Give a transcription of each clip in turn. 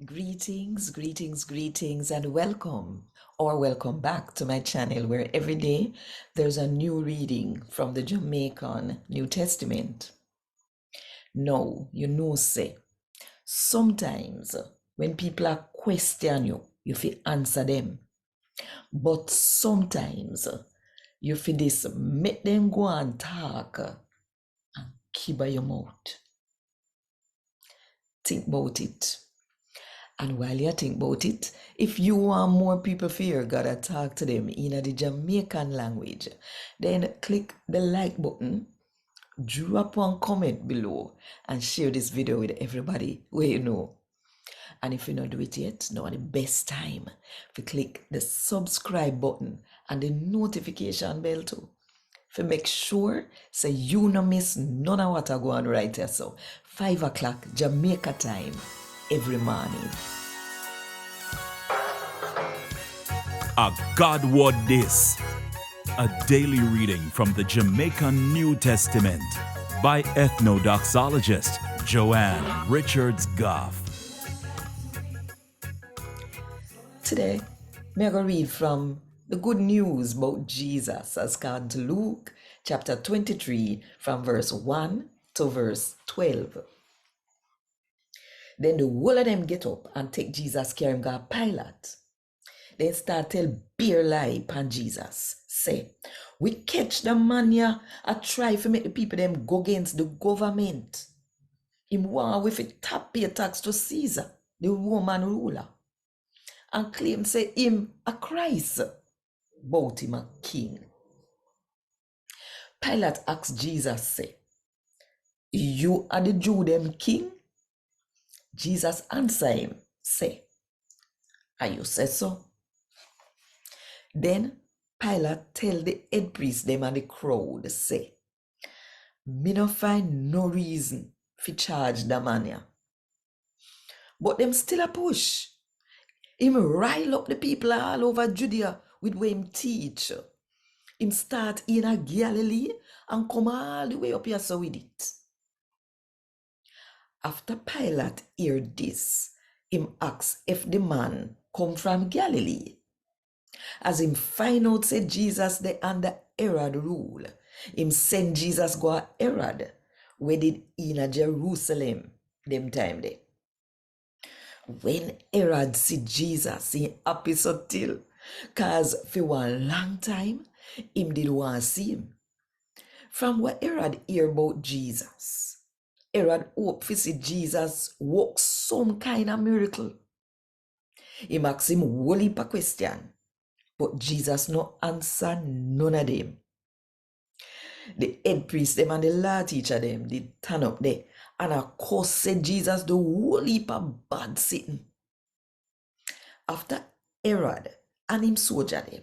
Greetings, and welcome or welcome back to my channel where every day there's a new reading from the Jamaican New Testament. Now, say, sometimes when people are question you, you feel answer them. But sometimes you feel this make them go and talk and keep by your mouth. Think about it. And while you think about it, if you want more people for your God to talk to them in the Jamaican language, then click the like button, drop one comment below, and share this video with everybody where you know. And if you don't do it yet, now the best time to click the subscribe button and the notification bell too. To make sure so you no miss none of what I go on right here. So 5 o'clock Jamaica time every morning. A God Word This, a daily reading from the Jamaican New Testament by Ethnodoxologist Joanne Richards Goffe. Today, I'm going to read from the good news about Jesus as according to Luke chapter 23 from verse 1 to verse 12. Then the whole of them get up and take Jesus carry him go Pilate. Then start tell beer lie upon Jesus. Say, we catch the man here a try to make the people them go against the government. Him want with it tap pay tax to Caesar, the Roman ruler. And claim say him a Christ, bout him a king. Pilate asked Jesus, say, you are the Jew them king? Jesus answer him, say, are you say so? Then Pilate tell the head priest them and the crowd, say, me no find no reason for charge the man here. But them still a push. Him rile up the people all over Judea with what him teach. Him start in a Galilee and come all the way up here so with it. After Pilate heard this, him ask if the man come from Galilee. As him find out say Jesus they under Herod rule, him send Jesus go a Herod, where did in a Jerusalem them time there. When Herod see Jesus, he happy so till, cause for one long time, him did want to see him. From what Herod hear about Jesus, Herod hope to see Jesus work some kind of miracle. He ask him whole heap of question, but Jesus no answer none of them. The head priest them and the law teacher them did turn up there and of course said Jesus the whole heap of bad sitting. After Herod and him soldier them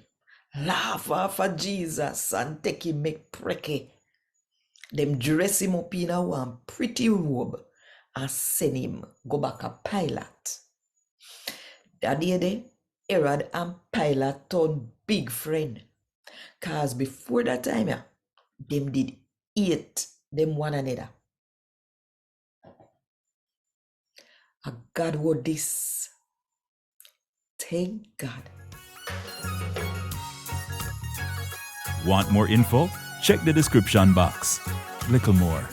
laugh off of Jesus and take him make pricky, them dress him up in a one pretty robe and send him go back a Pilate. That day, Herod and Pilate turned big friend. Cause before that time, them did hate them one another. A God word this. Thank God. Want more info? Check the description box. Little more.